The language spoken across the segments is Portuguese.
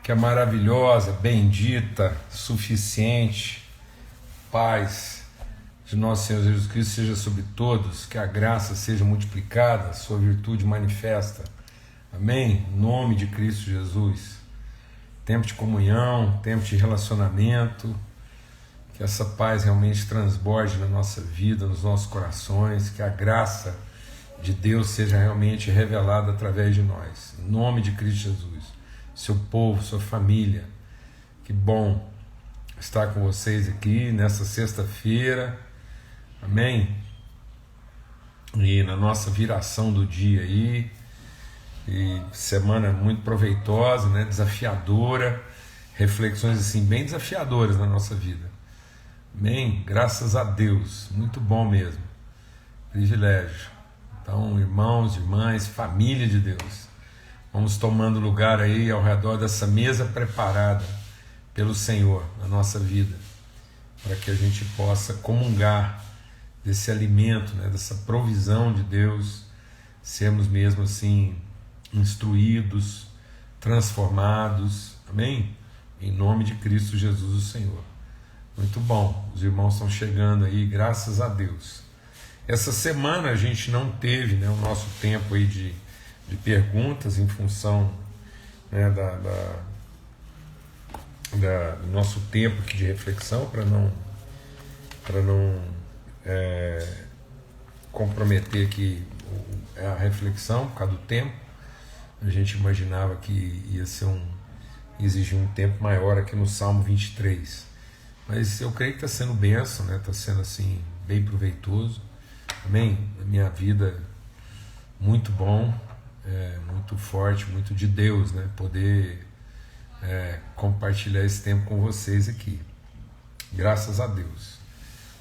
Que a maravilhosa, bendita, suficiente paz de nosso Senhor Jesus Cristo seja sobre todos, que a graça seja multiplicada, a sua virtude manifesta. Amém? Em nome de Cristo Jesus. Tempo de comunhão, tempo de relacionamento, que essa paz realmente transborde na nossa vida, nos nossos corações, que a graça de Deus seja realmente revelada através de nós. Em nome de Cristo Jesus. Seu povo, sua família, que bom estar com vocês aqui nessa sexta-feira, amém? E na nossa viração do dia aí, e semana muito proveitosa, né? Desafiadora, reflexões assim bem desafiadoras na nossa vida, amém? Graças a Deus, muito bom mesmo, privilégio. Então, irmãos, irmãs, família de Deus, vamos tomando lugar aí ao redor dessa mesa preparada pelo Senhor na nossa vida, para que a gente possa comungar desse alimento, né, dessa provisão de Deus, sermos mesmo assim instruídos, transformados, amém? Em nome de Cristo Jesus, o Senhor. Muito bom, os irmãos estão chegando aí, graças a Deus. Essa semana a gente não teve, né, o nosso tempo aí de perguntas em função, né, do nosso tempo aqui de reflexão, para não comprometer aqui a reflexão por causa do tempo. A gente imaginava que ia exigir um tempo maior aqui no Salmo 23, mas eu creio que está sendo bênção, né? Está sendo assim bem proveitoso, amém? Na minha vida, muito bom, muito forte, muito de Deus, né? Poder compartilhar esse tempo com vocês aqui, graças a Deus.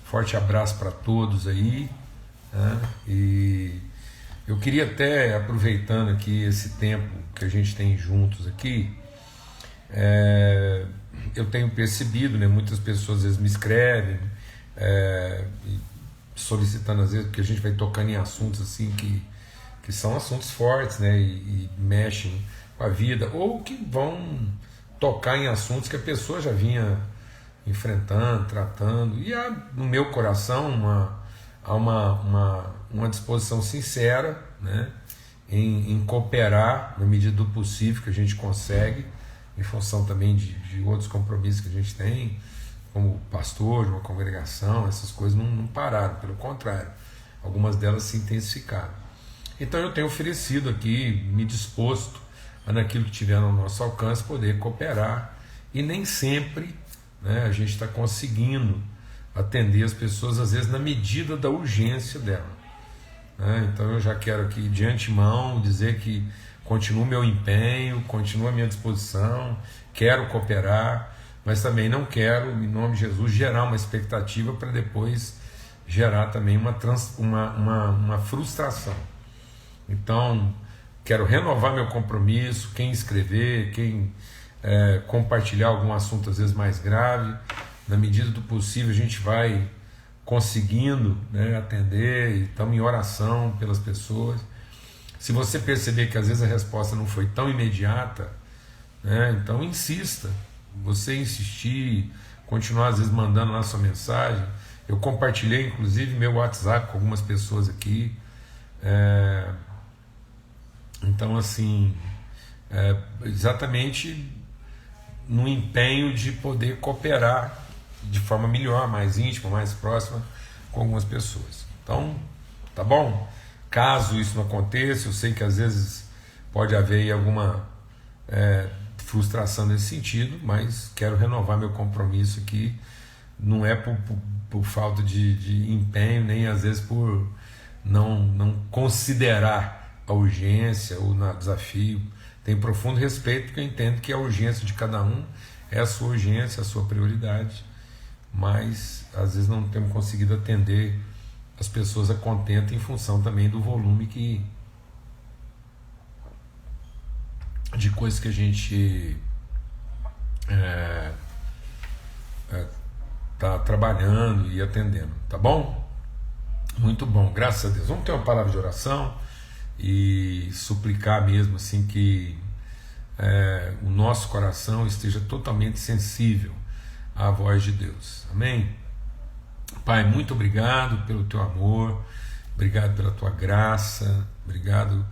Forte abraço para todos aí, né? E eu queria até, aproveitando aqui esse tempo que a gente tem juntos aqui, eu tenho percebido, né, muitas pessoas às vezes me escrevem, solicitando às vezes, porque a gente vai tocando em assuntos assim que são assuntos fortes, né, e mexem com a vida, ou que vão tocar em assuntos que a pessoa já vinha enfrentando, tratando, e há no meu coração há uma disposição sincera, né, em cooperar na medida do possível que a gente consegue, em função também de outros compromissos que a gente tem, como pastor de uma congregação. Essas coisas não pararam, pelo contrário, algumas delas se intensificaram. Então eu tenho oferecido aqui, me disposto a, naquilo que tiver no nosso alcance, poder cooperar, e nem sempre, né, a gente está conseguindo atender as pessoas, às vezes na medida da urgência dela, né? Então eu já quero aqui de antemão dizer que continua o meu empenho, continua a minha disposição, quero cooperar, mas também não quero, em nome de Jesus, gerar uma expectativa para depois gerar também uma frustração. Então, quero renovar meu compromisso. Quem escrever, quem compartilhar algum assunto às vezes mais grave, na medida do possível a gente vai conseguindo, né, atender, e estamos em oração pelas pessoas. Se você perceber que às vezes a resposta não foi tão imediata, né, então insista. Você insistir, continuar às vezes mandando lá sua mensagem. Eu compartilhei inclusive meu WhatsApp com algumas pessoas aqui, então assim, exatamente no empenho de poder cooperar de forma melhor, mais íntima, mais próxima com algumas pessoas. Então, tá bom? Caso isso não aconteça, eu sei que às vezes pode haver aí alguma frustração nesse sentido, mas quero renovar meu compromisso aqui. Não é por falta de empenho, nem às vezes por não considerar a urgência ou o desafio. Tenho profundo respeito, porque eu entendo que a urgência de cada um é a sua urgência, a sua prioridade, mas às vezes não temos conseguido atender as pessoas a contento, em função também do volume de coisas que a gente está trabalhando e atendendo, tá bom? Muito bom, graças a Deus. Vamos ter uma palavra de oração e suplicar mesmo assim que o nosso coração esteja totalmente sensível à voz de Deus. Amém? Pai, muito obrigado pelo teu amor, obrigado pela tua graça, obrigado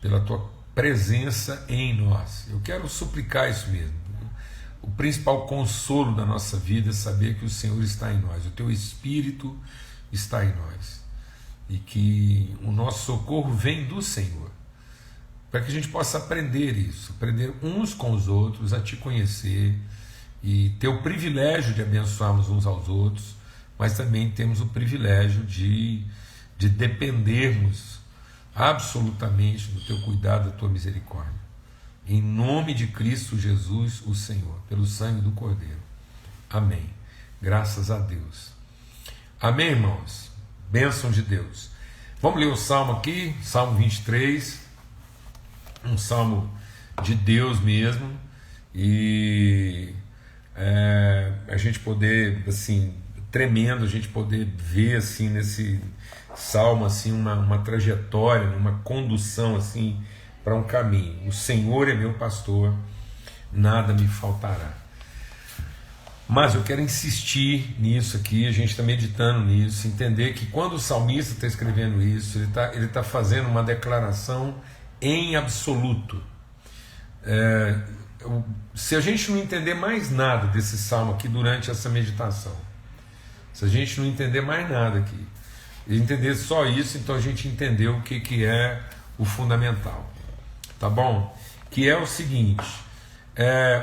pela tua presença em nós. Eu quero suplicar isso mesmo. O principal consolo da nossa vida é saber que o Senhor está em nós, o teu Espírito está em nós, e que o nosso socorro vem do Senhor, para que a gente possa aprender isso, aprender uns com os outros a te conhecer e ter o privilégio de abençoarmos uns aos outros, mas também temos o privilégio de dependermos absolutamente do teu cuidado, da tua misericórdia. Em nome de Cristo Jesus, o Senhor, pelo sangue do Cordeiro. Amém. Graças a Deus. Amém, irmãos? Bênção de Deus. Vamos ler o Salmo aqui, Salmo 23, um Salmo de Deus mesmo, e a gente poder, assim, tremendo, a gente poder ver, assim, nesse Salmo, assim, uma trajetória, uma condução, assim, para um caminho. O Senhor é meu pastor, nada me faltará. Mas eu quero insistir nisso aqui, a gente está meditando nisso, entender que quando o salmista está escrevendo isso, ele tá fazendo uma declaração em absoluto. Se a gente não entender mais nada desse salmo aqui durante essa meditação, se a gente não entender mais nada aqui, e entender só isso, então a gente entendeu o que é o fundamental. Tá bom? Que é o seguinte: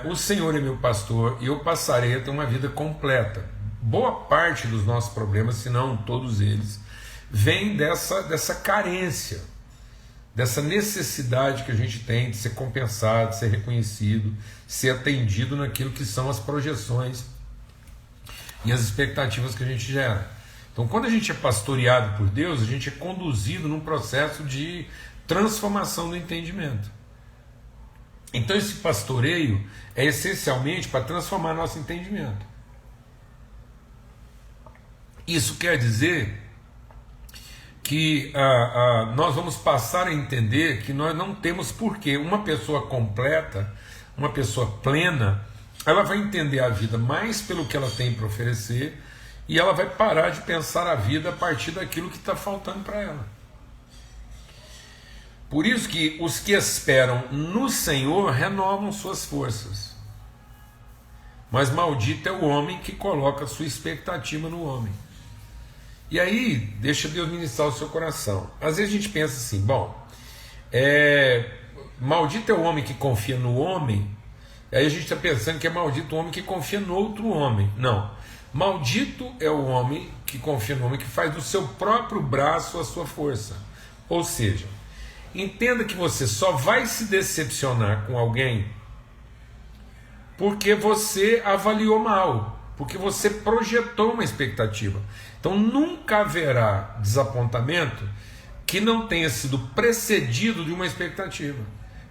o Senhor é meu pastor e eu passarei a ter uma vida completa. Boa parte dos nossos problemas, se não todos eles, vem dessa carência, dessa necessidade que a gente tem de ser compensado, de ser reconhecido, ser atendido naquilo que são as projeções e as expectativas que a gente gera. Então, quando a gente é pastoreado por Deus, a gente é conduzido num processo de transformação do entendimento. Então esse pastoreio é essencialmente para transformar nosso entendimento. Isso quer dizer que nós vamos passar a entender que nós não temos porquê. Uma pessoa completa, uma pessoa plena, ela vai entender a vida mais pelo que ela tem para oferecer, e ela vai parar de pensar a vida a partir daquilo que está faltando para ela. Por isso que os que esperam no Senhor renovam suas forças. Mas maldito é o homem que coloca sua expectativa no homem. E aí, deixa Deus ministrar o seu coração. Às vezes a gente pensa assim, maldito é o homem que confia no homem, e aí a gente está pensando que é maldito o homem que confia no outro homem. Não. Maldito é o homem que confia no homem, que faz do seu próprio braço a sua força. Ou seja, entenda que você só vai se decepcionar com alguém porque você avaliou mal, porque você projetou uma expectativa. Então nunca haverá desapontamento que não tenha sido precedido de uma expectativa.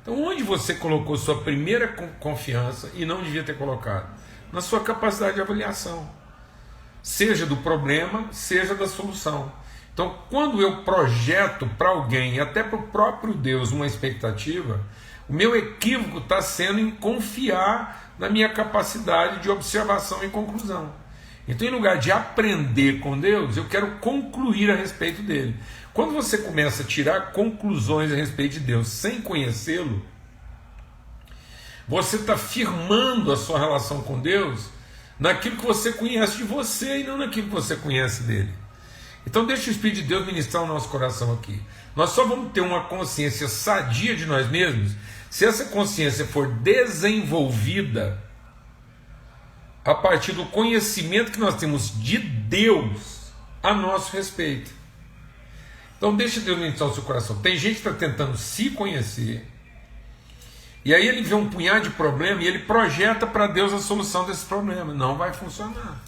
Então onde você colocou sua primeira confiança e não devia ter colocado? Na sua capacidade de avaliação, seja do problema, seja da solução. Então, quando eu projeto para alguém, e até para o próprio Deus, uma expectativa, o meu equívoco está sendo em confiar na minha capacidade de observação e conclusão. Então, em lugar de aprender com Deus, eu quero concluir a respeito dele. Quando você começa a tirar conclusões a respeito de Deus sem conhecê-lo, você está firmando a sua relação com Deus naquilo que você conhece de você e não naquilo que você conhece dele. Então deixa o Espírito de Deus ministrar o nosso coração aqui. Nós só vamos ter uma consciência sadia de nós mesmos se essa consciência for desenvolvida a partir do conhecimento que nós temos de Deus a nosso respeito. Então deixa Deus ministrar o seu coração. Tem gente que está tentando se conhecer, e aí ele vê um punhado de problema e ele projeta para Deus a solução desse problema. Não vai funcionar.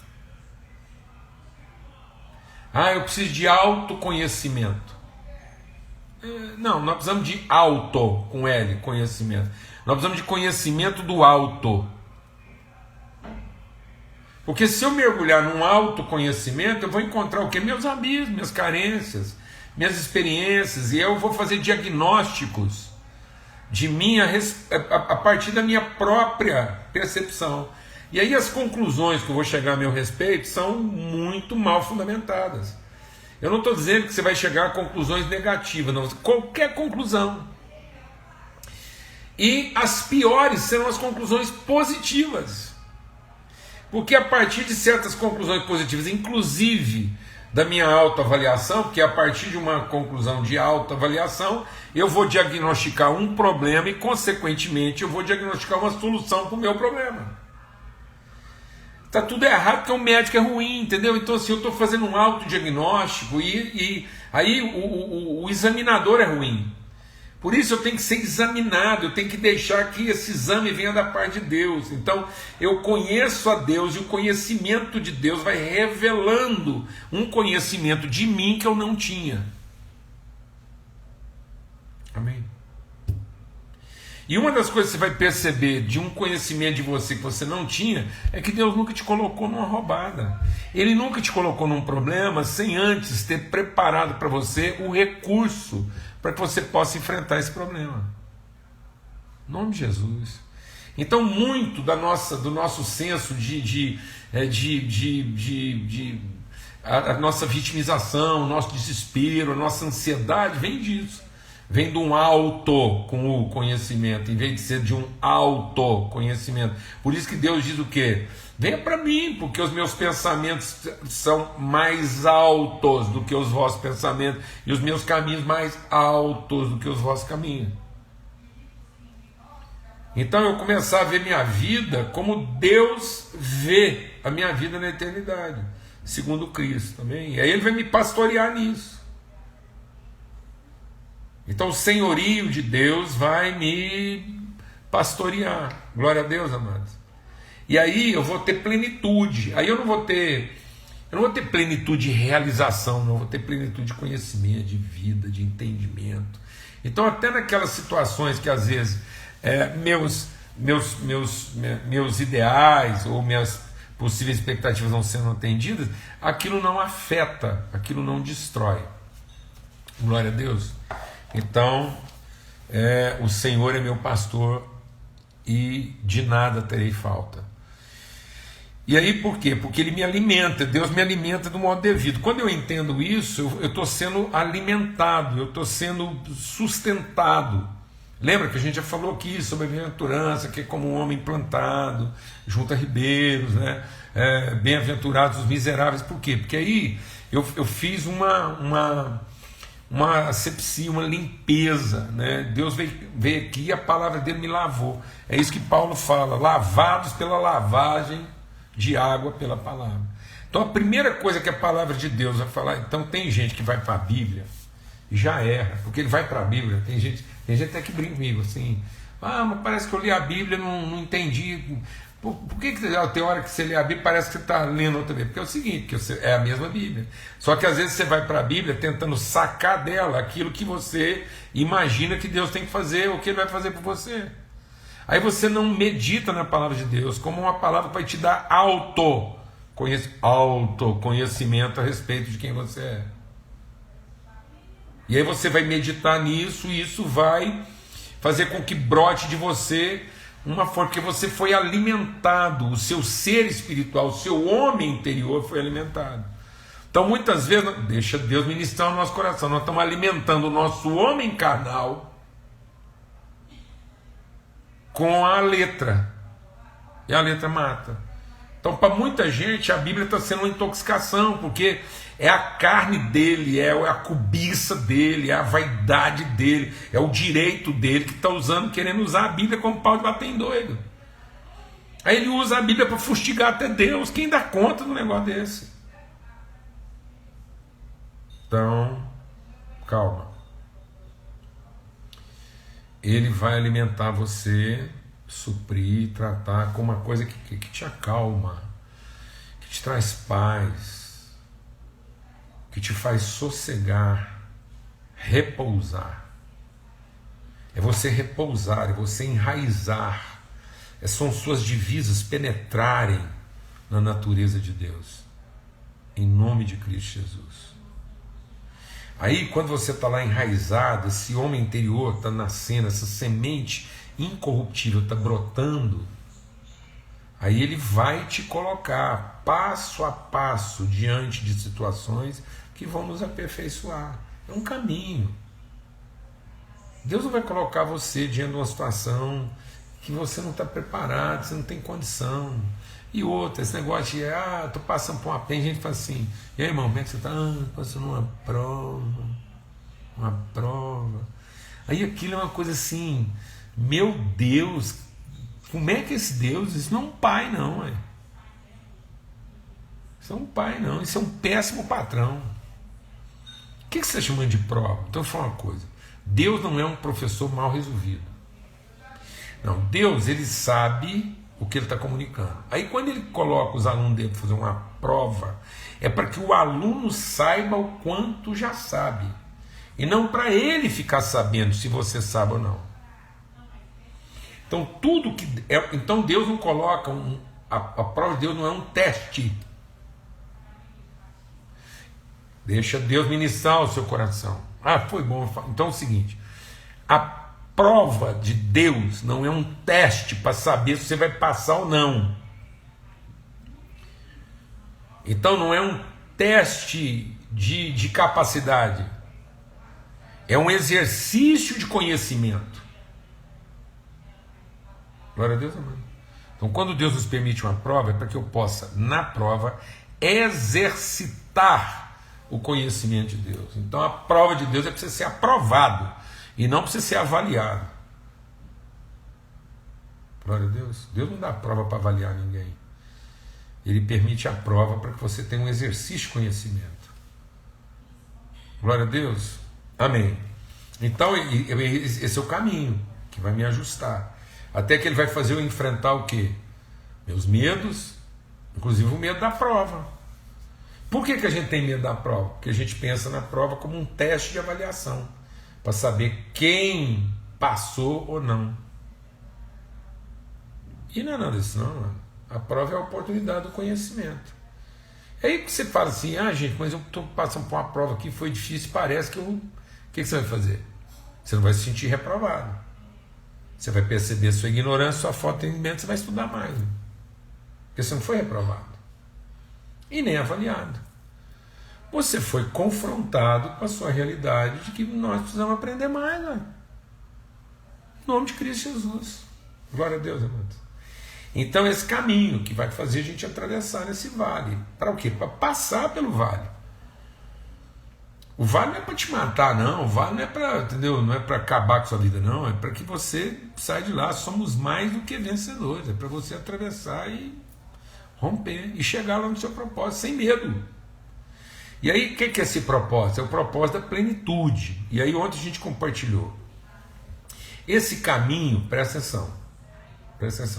Eu preciso de autoconhecimento. Não, nós precisamos de auto, com L, conhecimento. Nós precisamos de conhecimento do alto. Porque se eu mergulhar num autoconhecimento, eu vou encontrar o quê? Meus abismos, minhas carências, minhas experiências, e eu vou fazer diagnósticos de mim a partir da minha própria percepção. E aí as conclusões que eu vou chegar a meu respeito são muito mal fundamentadas. Eu não estou dizendo que você vai chegar a conclusões negativas, não. Qualquer conclusão. E as piores serão as conclusões positivas. Porque a partir de certas conclusões positivas, inclusive da minha autoavaliação, porque a partir de uma conclusão de autoavaliação, eu vou diagnosticar um problema e, consequentemente, eu vou diagnosticar uma solução para o meu problema. Está tudo errado porque o médico é ruim, entendeu? Então, assim, eu estou fazendo um autodiagnóstico e aí o examinador é ruim. Por isso eu tenho que ser examinado, eu tenho que deixar que esse exame venha da parte de Deus. Então eu conheço a Deus e o conhecimento de Deus vai revelando um conhecimento de mim que eu não tinha. Amém? E uma das coisas que você vai perceber de um conhecimento de você que você não tinha é que Deus nunca te colocou numa roubada. Ele nunca te colocou num problema sem antes ter preparado para você o recurso para que você possa enfrentar esse problema. Em nome de Jesus. Então, muito do nosso senso a nossa vitimização, o nosso desespero, a nossa ansiedade vem disso. Vem de um auto com o conhecimento, em vez de ser de um autoconhecimento. Por isso que Deus diz o quê? Venha para mim, porque os meus pensamentos são mais altos do que os vossos pensamentos, e os meus caminhos mais altos do que os vossos caminhos. Então eu começar a ver minha vida como Deus vê a minha vida na eternidade, segundo Cristo também. E aí Ele vai me pastorear nisso. Então o senhorio de Deus vai me pastorear. Glória a Deus, amados. E aí eu vou ter plenitude. Aí eu não vou ter plenitude de realização, não. Eu vou ter plenitude de conhecimento, de vida, de entendimento. Então até naquelas situações que às vezes meus ideais ou minhas possíveis expectativas não sendo atendidas, aquilo não afeta, aquilo não destrói. Glória a Deus. Então, o Senhor é meu pastor e de nada terei falta. E aí por quê? Porque Ele me alimenta, Deus me alimenta do modo devido. Quando eu entendo isso, eu estou sendo alimentado, eu estou sendo sustentado. Lembra que a gente já falou aqui sobre a bem-aventurança, que é como um homem plantado, junto a ribeiros, né? Bem-aventurados os miseráveis. Por quê? Porque aí eu fiz uma asepsia, uma limpeza, né? Deus veio aqui e a palavra dele me lavou. É isso que Paulo fala, lavados pela lavagem de água pela palavra. Então a primeira coisa que a palavra de Deus vai falar, então tem gente que vai para a Bíblia e já erra, porque ele vai para a Bíblia, tem gente até que brinca comigo assim, mas parece que eu li a Bíblia, não entendi. Por que tem hora que você lê a Bíblia parece que você está lendo outra vez? Porque é o seguinte, que é a mesma Bíblia. Só que às vezes você vai para a Bíblia tentando sacar dela aquilo que você imagina que Deus tem que fazer, ou que Ele vai fazer por você. Aí você não medita na palavra de Deus como uma palavra que vai te dar autoconhecimento a respeito de quem você é. E aí você vai meditar nisso, e isso vai fazer com que brote de você uma forma, porque você foi alimentado, o seu ser espiritual, o seu homem interior foi alimentado. Então muitas vezes, deixa Deus ministrar o nosso coração, nós estamos alimentando o nosso homem carnal com a letra, e a letra mata. Então para muita gente a Bíblia está sendo uma intoxicação, porque é a carne dele, é a cobiça dele, é a vaidade dele, é o direito dele que está usando, querendo usar a Bíblia como pau de bater em doido. Aí ele usa a Bíblia para fustigar até Deus. Quem dá conta de um negócio desse? Então, calma. Ele vai alimentar você, suprir, tratar com uma coisa que te acalma, que te traz paz, que te faz sossegar, repousar. É você repousar, é você enraizar. São suas divisas penetrarem na natureza de Deus. Em nome de Cristo Jesus. Aí, quando você está lá enraizado, esse homem interior está nascendo, essa semente incorruptível está brotando, aí ele vai te colocar passo a passo diante de situações que vão nos aperfeiçoar. É um caminho. Deus não vai colocar você diante de uma situação que você não está preparado, você não tem condição. E outra, esse negócio de, tô passando por uma pena, a gente fala assim, e aí, irmão, como é que você está? Passando uma prova. Aí aquilo é uma coisa assim, meu Deus, como é que esse Deus, isso não é um pai não, é. Isso é um pai não, isso é um péssimo patrão. O que você está chamando de prova? Então eu vou falar uma coisa, Deus não é um professor mal resolvido. Não, Deus, ele sabe o que ele está comunicando. Aí quando ele coloca os alunos dele para fazer uma prova, é para que o aluno saiba o quanto já sabe. E não para ele ficar sabendo se você sabe ou não. Então tudo que então Deus não coloca a prova de Deus não é um teste. Deixa Deus ministrar o seu coração. Foi bom. Então é o seguinte, a prova de Deus não é um teste para saber se você vai passar ou não. Então não é um teste de capacidade. É um exercício de conhecimento. Glória a Deus, amado. Então quando Deus nos permite uma prova, é para que eu possa, na prova, exercitar o conhecimento de Deus. Então a prova de Deus é para você ser aprovado e não para você ser avaliado. Glória a Deus. Deus não dá prova para avaliar ninguém. Ele permite a prova para que você tenha um exercício de conhecimento. Glória a Deus. Amém. Então esse é o caminho que vai me ajustar. Até que ele vai fazer eu enfrentar o quê? Meus medos, inclusive o medo da prova. Por que a gente tem medo da prova? Porque a gente pensa na prova como um teste de avaliação, para saber quem passou ou não. E não é nada disso não, mano. A prova é a oportunidade do conhecimento. É aí que você fala assim, gente, mas eu estou passando por uma prova que foi difícil, parece que eu... O que você vai fazer? Você não vai se sentir reprovado. Você vai perceber sua ignorância, sua falta de entendimento, você vai estudar mais. Porque você não foi reprovado. E nem avaliado. Você foi confrontado com a sua realidade de que nós precisamos aprender mais, né? Em nome de Cristo Jesus. Glória a Deus, amados. Então esse caminho que vai fazer a gente atravessar nesse vale. Para o quê? Para passar pelo vale. O vale não é para te matar, não. O vale não é para, entendeu? Não é para acabar com sua vida, não. É para que você saia de lá. Somos mais do que vencedores. É para você atravessar e romper e chegar lá no seu propósito sem medo. E aí, o que é esse propósito? É o propósito da plenitude. E aí ontem a gente compartilhou. Esse caminho, presta atenção.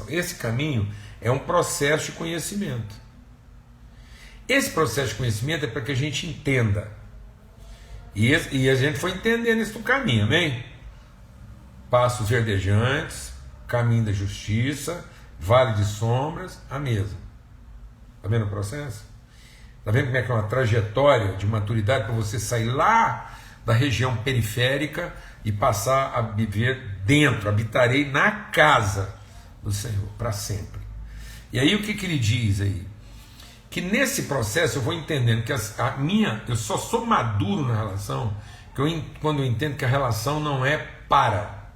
Esse caminho é um processo de conhecimento. Esse processo de conhecimento é para que a gente entenda. E a gente foi entendendo isso do caminho, amém? Passos verdejantes, caminho da justiça, vale de sombras, a mesa. Está vendo o processo? Está vendo como é que é uma trajetória de maturidade para você sair lá da região periférica e passar a viver dentro, habitarei na casa do Senhor, para sempre. E aí o que ele diz aí? Que nesse processo eu vou entendendo que eu só sou maduro na relação quando eu entendo que a relação não é para.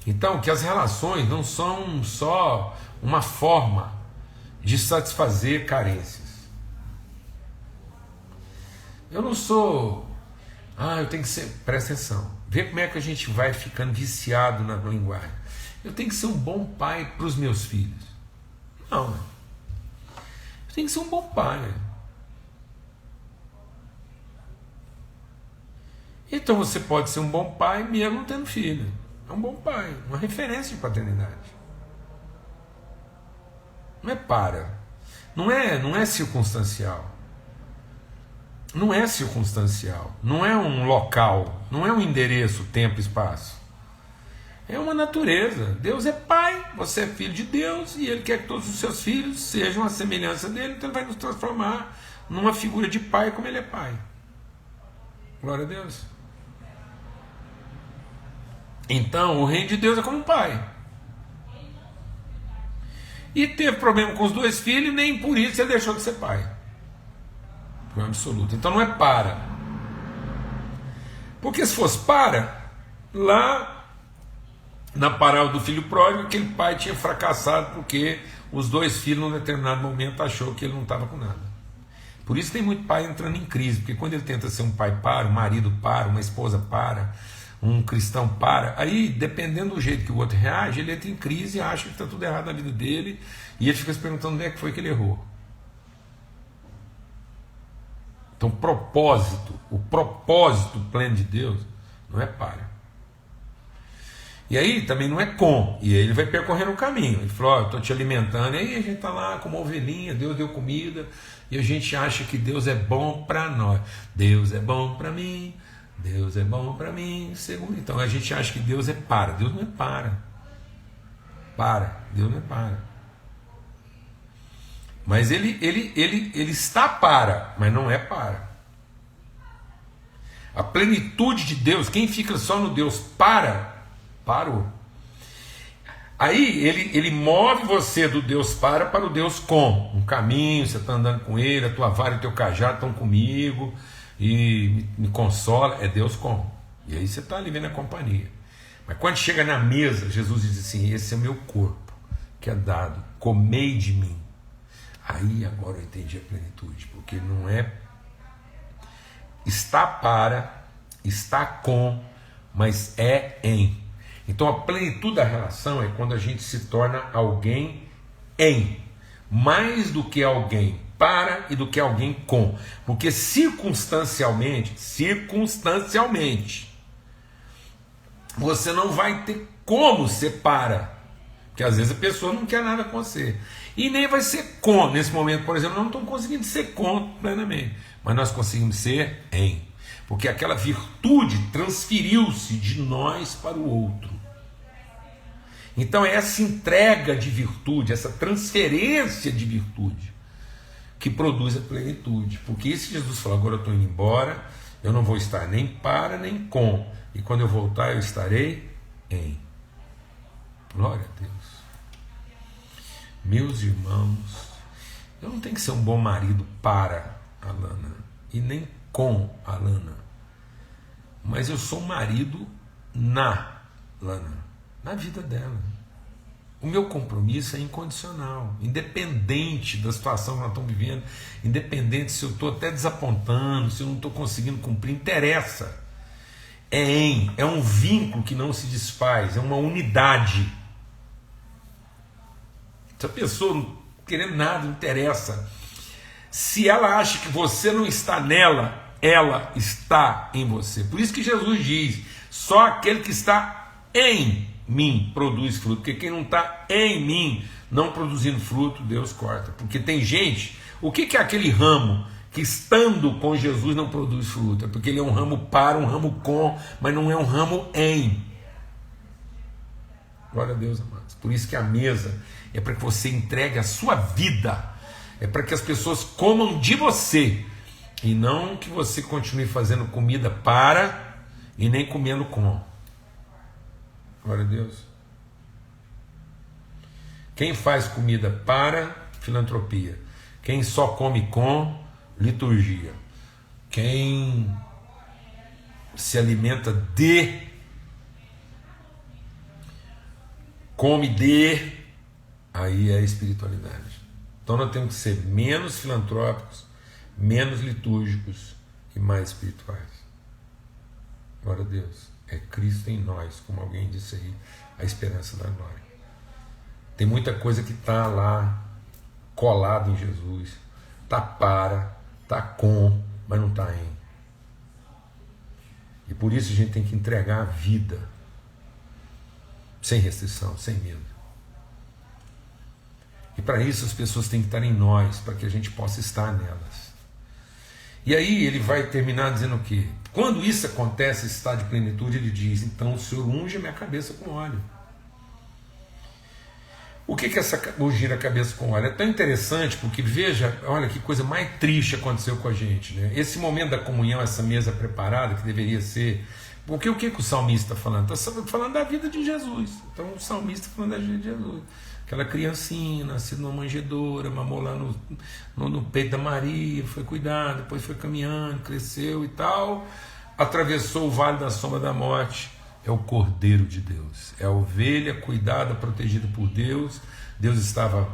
Então, que as relações não são só uma forma de satisfazer carências. Eu não sou... eu tenho que ser... Presta atenção. Vê como é que a gente vai ficando viciado na linguagem. Eu tenho que ser um bom pai para os meus filhos. Não, eu tenho que ser um bom pai. Então você pode ser um bom pai mesmo não tendo filho. É um bom pai, uma referência de paternidade. Não é para. Não é circunstancial. Não é circunstancial. Não é um local. Não é um endereço, tempo e espaço. É uma natureza. Deus é pai, você é filho de Deus e Ele quer que todos os seus filhos sejam a semelhança dele, então Ele vai nos transformar numa figura de pai como Ele é pai. Glória a Deus. Então, o reino de Deus é como um pai. E teve problema com os dois filhos, nem por isso ele deixou de ser pai. Foi um absoluto. Então não é para. Porque se fosse para, lá na parábola do filho pródigo, aquele pai tinha fracassado porque os dois filhos, num determinado momento, achou que ele não estava com nada. Por isso tem muito pai entrando em crise, porque quando ele tenta ser um pai para, um marido para, uma esposa para, um cristão para, aí dependendo do jeito que o outro reage, ele entra em crise e acha que está tudo errado na vida dele, e ele fica se perguntando onde é que foi que ele errou. Então o propósito pleno de Deus não é para. E aí também não é com, e aí ele vai percorrendo o caminho. Ele falou, eu estou te alimentando, e aí a gente está lá como uma ovelhinha, Deus deu comida, e a gente acha que Deus é bom para nós. Deus é bom para mim, Deus é bom para mim, segundo. Então a gente acha que Deus é para. Deus não é para. Deus não é para. Mas ele está para, mas não é para. A plenitude de Deus, quem fica só no Deus parou. Aí ele move você do Deus para o Deus com. Um caminho, você está andando com ele, a tua vara e o teu cajado estão comigo, e me consola, é Deus com. E aí você está ali vendo a companhia. Mas quando chega na mesa, Jesus diz assim, esse é o meu corpo, que é dado, comei de mim. Aí agora eu entendi a plenitude, porque não é está para, está com, mas é em. Então a plenitude da relação é quando a gente se torna alguém em, mais do que alguém para e do que alguém com, porque circunstancialmente, você não vai ter como ser para, porque às vezes a pessoa não quer nada com você, e nem vai ser com. Nesse momento, por exemplo, nós não estamos conseguindo ser com plenamente, mas nós conseguimos ser em, porque aquela virtude transferiu-se de nós para o outro. Então é essa entrega de virtude, essa transferência de virtude que produz a plenitude, porque isso Jesus falou, agora eu estou indo embora, eu não vou estar nem para nem com, e quando eu voltar eu estarei em. Glória a Deus. Meus irmãos, eu não tenho que ser um bom marido para a Lana e nem com a Lana, mas eu sou um marido na Lana, na vida dela. O meu compromisso é incondicional, independente da situação que nós estamos vivendo, independente se eu estou até desapontando, se eu não estou conseguindo cumprir, interessa. É um vínculo que não se desfaz, é uma unidade. Se a pessoa não querendo nada, não interessa. Se ela acha que você não está nela, ela está em você. Por isso que Jesus diz, só aquele que está em mim produz fruto, porque quem não está em mim, não produzindo fruto, Deus corta. Porque tem gente, o que é aquele ramo que estando com Jesus não produz fruto? É porque ele é um ramo para, um ramo com, mas não é um ramo em. Glória a Deus, amados. Por isso que a mesa é para que você entregue a sua vida, é para que as pessoas comam de você, e não que você continue fazendo comida para e nem comendo com. Glória a Deus. Quem faz comida para, filantropia. Quem só come com, liturgia. Quem se alimenta de, come de, aí é espiritualidade. Então nós temos que ser menos filantrópicos, menos litúrgicos e mais espirituais. Glória a Deus. É Cristo em nós, como alguém disse aí, a esperança da glória. Tem muita coisa que está lá, colado em Jesus, está para, está com, mas não está em. E por isso a gente tem que entregar a vida, sem restrição, sem medo. E para isso as pessoas têm que estar em nós, para que a gente possa estar nelas. E aí ele vai terminar dizendo o quê? Quando isso acontece, esse estado de plenitude, ele diz, então o Senhor unge a minha cabeça com óleo. O que essa o gira a cabeça com óleo? É tão interessante porque, veja, olha que coisa mais triste aconteceu com a gente, né? Esse momento da comunhão, essa mesa preparada, que deveria ser... Porque o que o salmista está falando? Está falando da vida de Jesus. Então o salmista está falando da vida de Jesus. Aquela criancinha, nascida numa manjedoura, mamou lá no peito da Maria, foi cuidado, depois foi caminhando, cresceu e tal, atravessou o vale da sombra da morte. É o Cordeiro de Deus, é a ovelha cuidada, protegida por Deus. Deus estava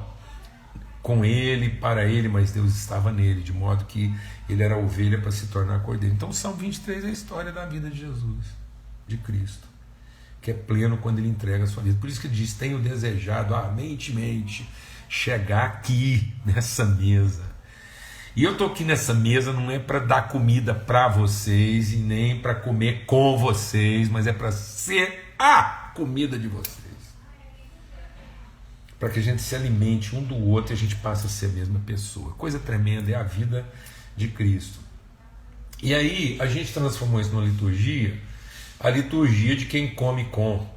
com ele, para ele, mas Deus estava nele, de modo que ele era a ovelha para se tornar cordeiro. Então o Salmo 23 é a história da vida de Jesus, de Cristo, que é pleno quando ele entrega a sua vida. Por isso que ele diz: tenho desejado ardentemente chegar aqui nessa mesa. E eu estou aqui nessa mesa não é para dar comida para vocês e nem para comer com vocês, mas é para ser a comida de vocês. Para que a gente se alimente um do outro e a gente passe a ser a mesma pessoa. Coisa tremenda, é a vida de Cristo. E aí a gente transformou isso numa liturgia, a liturgia de quem come com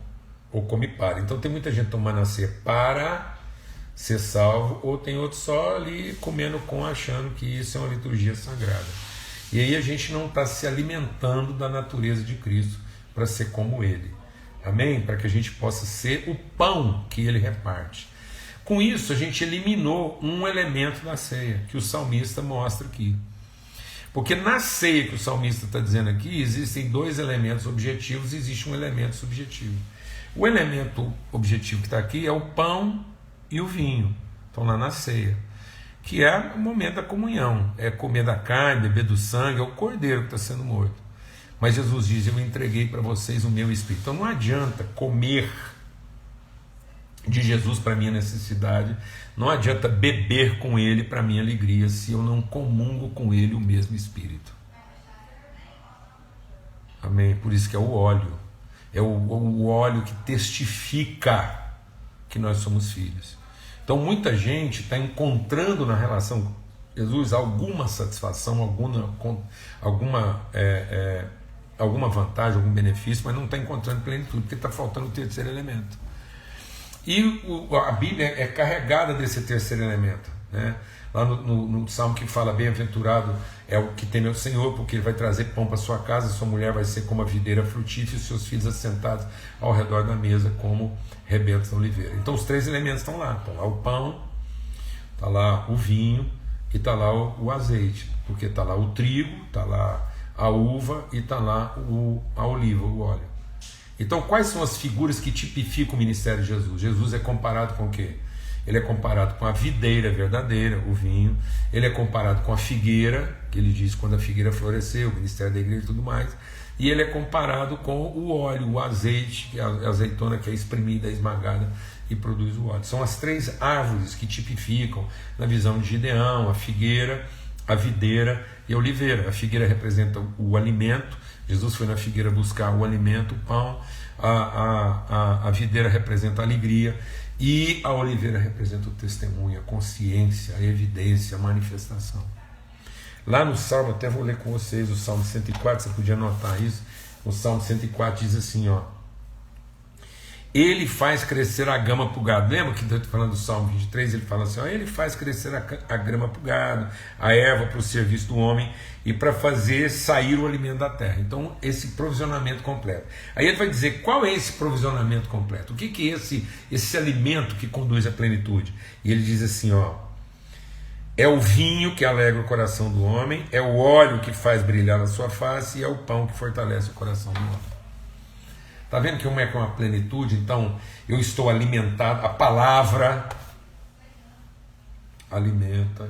ou come para. Então tem muita gente tomando a ceia para ser salvo, ou tem outros só ali comendo com, achando que isso é uma liturgia sagrada. E aí a gente não está se alimentando da natureza de Cristo para ser como Ele. Amém? Para que a gente possa ser o pão que Ele reparte. Com isso a gente eliminou um elemento da ceia, que o salmista mostra aqui. Porque na ceia que o salmista está dizendo aqui, existem dois elementos objetivos e existe um elemento subjetivo. O elemento objetivo que está aqui é o pão e o vinho, estão lá na ceia, que é o momento da comunhão, é comer da carne, beber do sangue, é o cordeiro que está sendo morto. Mas Jesus diz: eu entreguei para vocês o meu Espírito. Então não adianta comer de Jesus para minha necessidade, não adianta beber com Ele para minha alegria, se eu não comungo com Ele o mesmo Espírito. Amém? Por isso que é o óleo, é o óleo que testifica que nós somos filhos. Então muita gente está encontrando na relação com Jesus alguma satisfação, alguma vantagem, algum benefício, mas não está encontrando plenitude, porque está faltando o terceiro elemento. E a Bíblia é carregada desse terceiro elemento, né? Lá no Salmo que fala: bem-aventurado é o que teme ao Senhor, porque Ele vai trazer pão para sua casa, sua mulher vai ser como a videira frutífera e seus filhos assentados ao redor da mesa como rebentos da oliveira. Então os três elementos estão lá. Está lá o pão, está lá o vinho e está lá o azeite, porque está lá o trigo, está lá a uva e está lá a oliva, o óleo. Então quais são as figuras que tipificam o ministério de Jesus? Jesus é comparado com o quê? Ele é comparado com a videira verdadeira, o vinho. Ele é comparado com a figueira, que ele diz quando a figueira floresceu, o ministério da igreja e tudo mais. E ele é comparado com o óleo, o azeite, a azeitona que é espremida, é esmagada e produz o óleo. São as três árvores que tipificam, na visão de Gideão, a figueira, a videira e a oliveira. A figueira representa o alimento. Jesus foi na figueira buscar o alimento, o pão. A videira representa a alegria. E a oliveira representa o testemunho, a consciência, a evidência, a manifestação. Lá no Salmo, até vou ler com vocês o Salmo 104, você podia anotar isso. O Salmo 104 diz assim, ó: Ele faz crescer a grama para o gado. Lembra que eu estou falando do Salmo 23? Ele fala assim, ó: Ele faz crescer a grama para o gado, a erva para o serviço do homem e para fazer sair o alimento da terra. Então, esse provisionamento completo. Aí ele vai dizer qual é esse provisionamento completo. O que é esse alimento que conduz à plenitude? E ele diz assim, ó: é o vinho que alegra o coração do homem, é o óleo que faz brilhar na sua face e é o pão que fortalece o coração do homem. Está vendo como é que é uma plenitude? Então, eu estou alimentado, a palavra alimenta.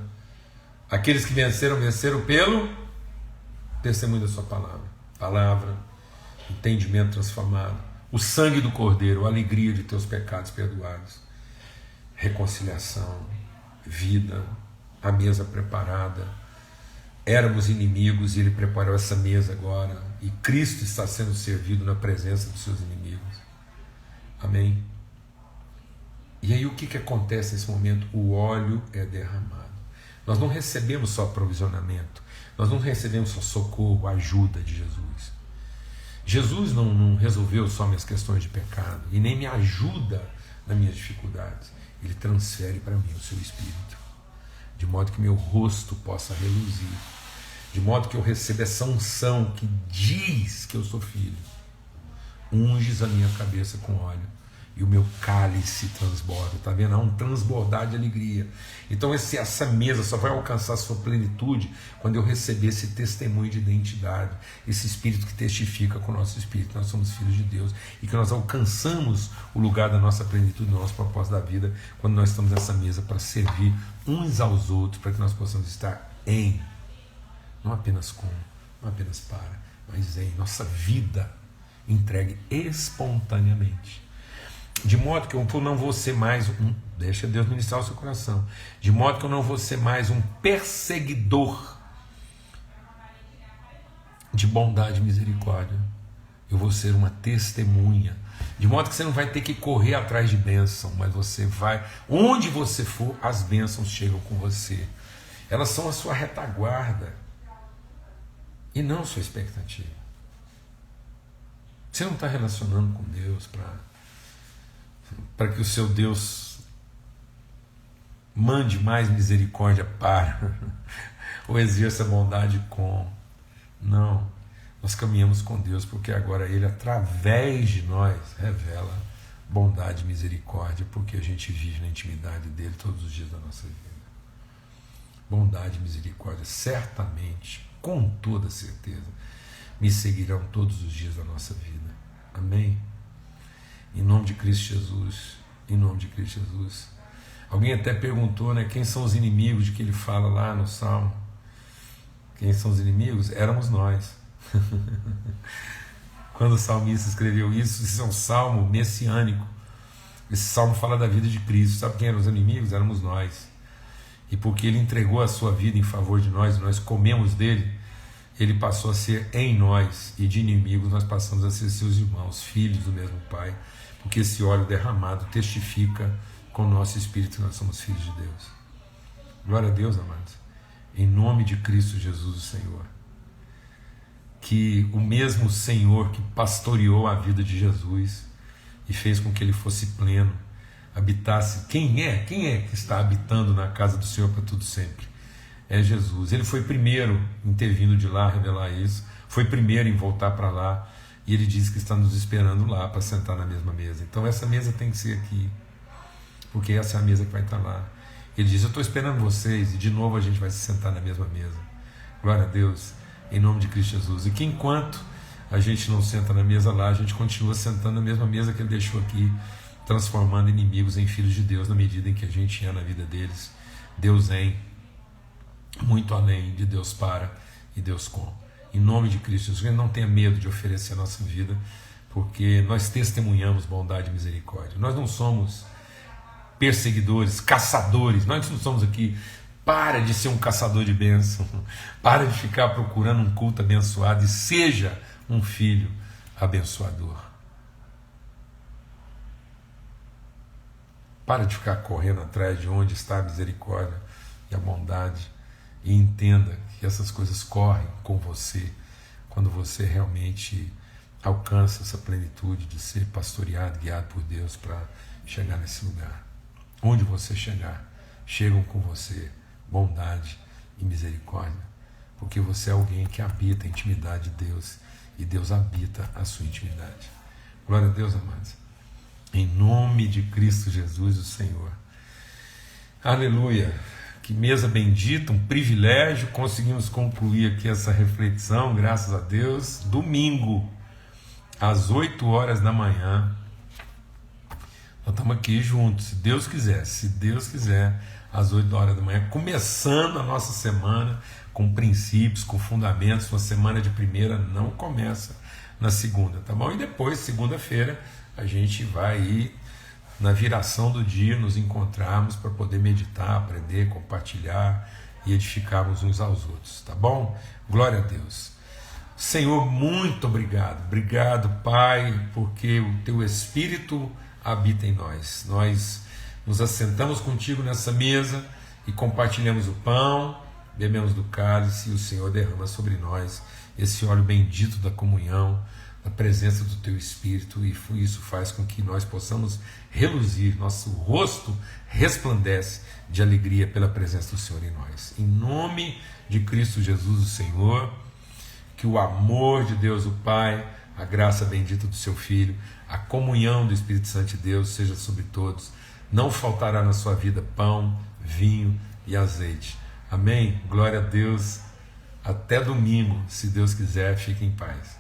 Aqueles que venceram pelo testemunho da sua palavra, entendimento transformado, o sangue do Cordeiro, a alegria de teus pecados perdoados, reconciliação, vida, a mesa preparada. Éramos inimigos e Ele preparou essa mesa agora, e Cristo está sendo servido na presença dos seus inimigos. Amém? E aí o que acontece nesse momento? O óleo é derramado. Nós não recebemos só provisionamento, nós não recebemos só socorro, ajuda de Jesus. Jesus não resolveu só minhas questões de pecado, e nem me ajuda nas minhas dificuldades. Ele transfere para mim o seu Espírito, de modo que meu rosto possa reluzir, de modo que eu receba essa unção que diz que eu sou filho. Unges a minha cabeça com óleo e o meu cálice transborda, tá vendo? Há um transbordar de alegria. Então essa mesa só vai alcançar a sua plenitude quando eu receber esse testemunho de identidade, esse Espírito que testifica com o nosso Espírito, nós somos filhos de Deus, e que nós alcançamos o lugar da nossa plenitude, do nosso propósito da vida, quando nós estamos nessa mesa para servir uns aos outros, para que nós possamos estar em, não apenas com, não apenas para, mas em nossa vida entregue espontaneamente. De modo que eu não vou ser mais deixa Deus ministrar o seu coração, de modo que eu não vou ser mais um perseguidor de bondade e misericórdia, eu vou ser uma testemunha, de modo que você não vai ter que correr atrás de bênção, mas você vai, onde você for, as bênçãos chegam com você, elas são a sua retaguarda e não a sua expectativa. Você não está relacionando com Deus para que o seu Deus mande mais misericórdia para, ou exerça bondade com. Não, nós caminhamos com Deus porque agora Ele, através de nós, revela bondade e misericórdia, porque a gente vive na intimidade dEle todos os dias da nossa vida. Bondade e misericórdia, certamente, com toda certeza, me seguirão todos os dias da nossa vida. Amém? Em nome de Cristo Jesus, em nome de Cristo Jesus. Alguém até perguntou, né, quem são os inimigos de que ele fala lá no Salmo? Quem são os inimigos? Éramos nós. Quando o salmista escreveu isso é um salmo messiânico. Esse salmo fala da vida de Cristo. Sabe quem eram os inimigos? Éramos nós. E porque ele entregou a sua vida em favor de nós, nós comemos dele, ele passou a ser em nós, e de inimigos nós passamos a ser seus irmãos, filhos do mesmo Pai, porque esse óleo derramado testifica com o nosso espírito que nós somos filhos de Deus. Glória a Deus, amados. Em nome de Cristo Jesus, o Senhor. Que o mesmo Senhor que pastoreou a vida de Jesus e fez com que ele fosse pleno, habitasse. Quem é que está habitando na casa do Senhor para tudo sempre? É Jesus. Ele foi primeiro em ter vindo de lá revelar isso, foi primeiro em voltar para lá, e ele diz que está nos esperando lá para sentar na mesma mesa. Então essa mesa tem que ser aqui, porque essa é a mesa que vai estar lá. Ele diz, eu estou esperando vocês, e de novo a gente vai se sentar na mesma mesa. Glória a Deus, em nome de Cristo Jesus. E que enquanto a gente não senta na mesa lá, a gente continua sentando na mesma mesa que ele deixou aqui, transformando inimigos em filhos de Deus, na medida em que a gente é na vida deles. Deus em, muito além de Deus para e Deus com. Em nome de Cristo Jesus, não tenha medo de oferecer a nossa vida, porque nós testemunhamos bondade e misericórdia. Nós não somos perseguidores, caçadores, nós não somos aqui. Para de ser um caçador de bênção, para de ficar procurando um culto abençoado e seja um filho abençoador. Para de ficar correndo atrás de onde está a misericórdia e a bondade, e entenda que essas coisas correm com você quando você realmente alcança essa plenitude de ser pastoreado, guiado por Deus para chegar nesse lugar. Onde você chegar, chegam com você bondade e misericórdia, porque você é alguém que habita a intimidade de Deus e Deus habita a sua intimidade. Glória a Deus, amados. Em nome de Cristo Jesus, o Senhor. Aleluia. Que mesa bendita, um privilégio. Conseguimos concluir aqui essa reflexão, graças a Deus. Domingo, às 8 horas da manhã. Nós estamos aqui juntos, se Deus quiser, às 8 horas da manhã, começando a nossa semana com princípios, com fundamentos. Uma semana de primeira não começa na segunda, tá bom? E depois, segunda-feira, a gente vai ir na viração do dia, nos encontrarmos para poder meditar, aprender, compartilhar e edificarmos uns aos outros, tá bom? Glória a Deus. Senhor, muito obrigado. Obrigado, Pai, porque o Teu Espírito habita em nós. Nós nos assentamos contigo nessa mesa e compartilhamos o pão, bebemos do cálice e o Senhor derrama sobre nós esse óleo bendito da comunhão, da presença do Teu Espírito, e isso faz com que nós possamos reluzir, nosso rosto resplandece de alegria pela presença do Senhor em nós. Em nome de Cristo Jesus, o Senhor, que o amor de Deus o Pai, a graça bendita do Seu Filho, a comunhão do Espírito Santo de Deus seja sobre todos. Não faltará na sua vida pão, vinho e azeite. Amém? Glória a Deus. Até domingo, se Deus quiser, fique em paz.